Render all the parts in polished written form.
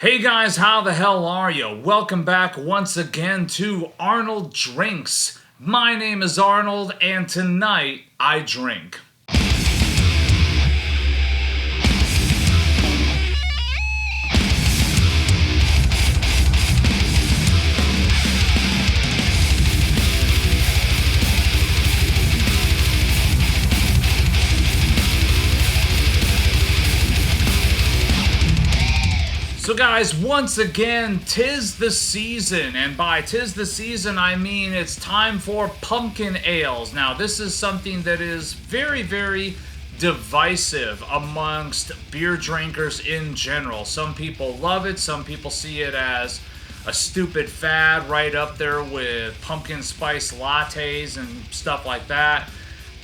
Hey guys, how the hell are you? Welcome back once again to Arnold Drinks. My name is Arnold, and tonight I drink. So guys, once again, 'tis the season, and by 'tis the season, I mean it's time for pumpkin ales. Now, this is something that is very, very divisive amongst beer drinkers in general. Some people love it, some people see it as a stupid fad, right up there with pumpkin spice lattes and stuff like that.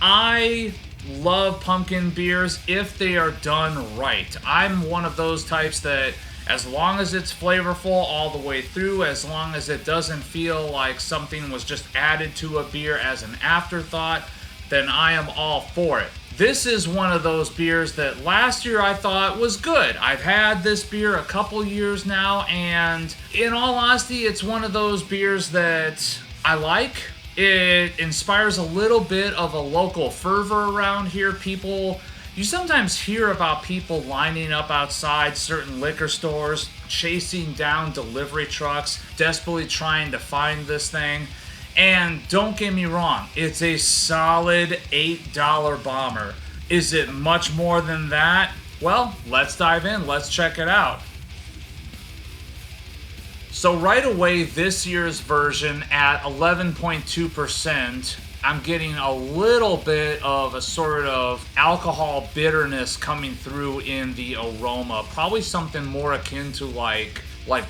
I love pumpkin beers if they are done right. I'm one of those types that as long as it's flavorful all the way through, as long as it doesn't feel like something was just added to a beer as an afterthought, then I am all for it. This is one of those beers that last year I thought was good. I've had this beer a couple years now, and in all honesty, it's one of those beers that I like. It inspires a little bit of a local fervor around here. You sometimes hear about people lining up outside certain liquor stores, chasing down delivery trucks, desperately trying to find this thing. And don't get me wrong, it's a solid $8 bomber. Is it much more than that? Well, let's dive in. Let's check it out. So right away, this year's version at 11.2%, I'm getting a little bit of a sort of alcohol bitterness coming through in the aroma. Probably something more akin to like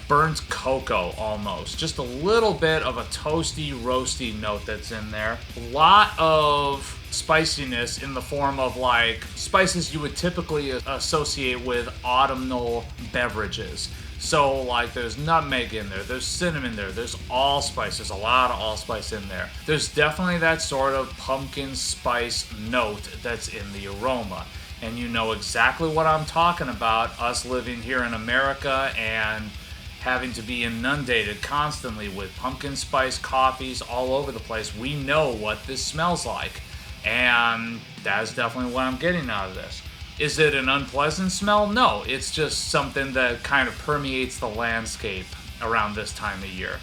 burnt cocoa almost. Just a little bit of a toasty, roasty note that's in there. A lot of spiciness in the form of like spices you would typically associate with autumnal beverages. So like there's nutmeg in there, there's cinnamon there, there's allspice, there's a lot of allspice in there. There's definitely that sort of pumpkin spice note that's in the aroma. And you know exactly what I'm talking about, us living here in America and having to be inundated constantly with pumpkin spice coffees all over the place. We know what this smells like. And that's definitely what I'm getting out of this. Is it an unpleasant smell? No, it's just something that kind of permeates the landscape around this time of year.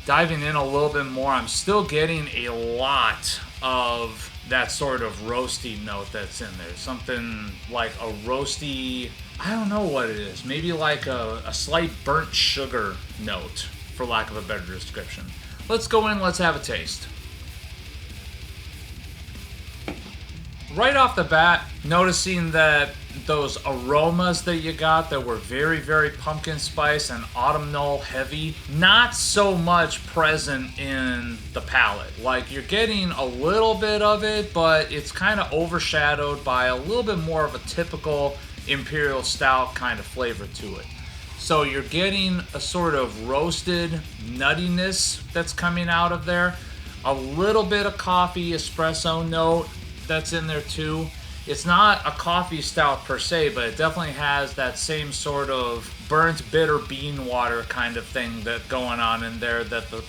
Diving in a little bit more, I'm still getting a lot of that sort of roasty note that's in there. Something like a roasty, I don't know what it is. Maybe like a slight burnt sugar note, for lack of a better description. Let's go in, let's have a taste. Right off the bat, noticing that those aromas that you got that were very, very pumpkin spice and autumnal heavy, not so much present in the palate. Like you're getting a little bit of it, but it's kind of overshadowed by a little bit more of a typical imperial stout kind of flavor to it. So you're getting a sort of roasted nuttiness that's coming out of there, a little bit of coffee espresso note that's in there too. It's not a coffee stout per se, but it definitely has that same sort of burnt bitter bean water kind of thing that going on in there that the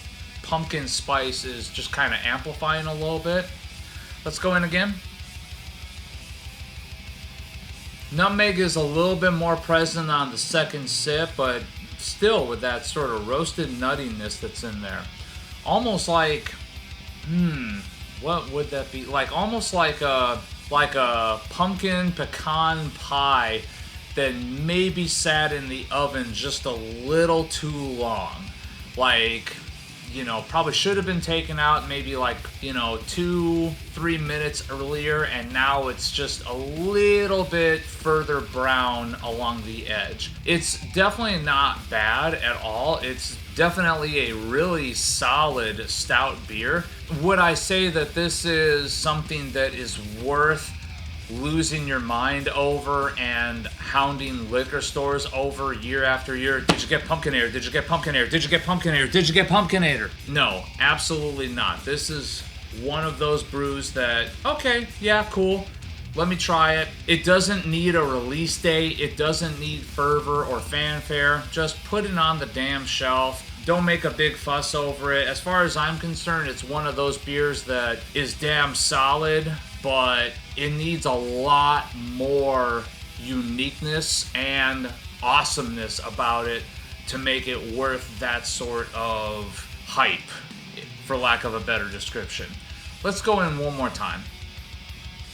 pumpkin spice is just kind of amplifying a little bit. Let's go in again. Nutmeg is a little bit more present on the second sip, but still with that sort of roasted nuttiness that's in there. Almost like, what would that be? Like almost like a pumpkin pecan pie that maybe sat in the oven just a little too long. Like, you know, probably should have been taken out maybe like, 2-3 minutes earlier, and now it's just a little bit further brown along the edge. It's definitely not bad at all. It's definitely a really solid stout beer. Would I say that this is something that is worth losing your mind over and hounding liquor stores over year after year? Did you get Pumpkinator? Did you get Pumpkinator? Did you get Pumpkinator? Did you get Pumpkinator? No, absolutely not. This is one of those brews that, okay, yeah, cool. Let me try it. It doesn't need a release date. It doesn't need fervor or fanfare. Just put it on the damn shelf. Don't make a big fuss over it. As far as I'm concerned, it's one of those beers that is damn solid, but it needs a lot more uniqueness and awesomeness about it to make it worth that sort of hype, for lack of a better description. Let's go in one more time.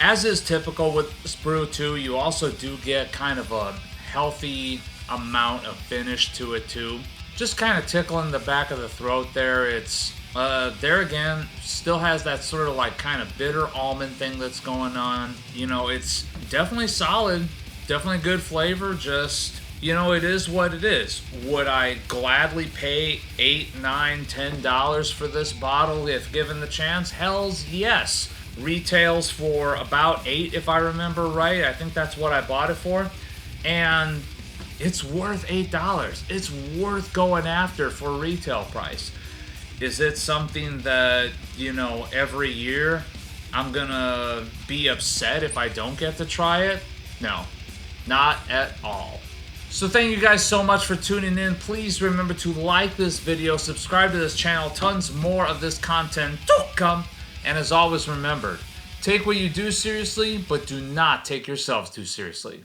As is typical with Sprue 2, you also do get kind of a healthy amount of finish to it too. Just kind of tickling the back of the throat there. It's, there again, still has that sort of like kind of bitter almond thing that's going on. You know, it's definitely solid, definitely good flavor, just, you know, it is what it is. Would I gladly pay $8, $9, $10 for this bottle if given the chance? Hells yes. Retails for about $8 if I remember right. I think that's what I bought it for. And it's worth $8. It's worth going after for retail price. Is it something that, you know, every year I'm gonna be upset if I don't get to try it? No, not at all. So thank you guys so much for tuning in. Please remember to like this video, subscribe to this channel, tons more of this content to come. And as always, remember, take what you do seriously, but do not take yourselves too seriously.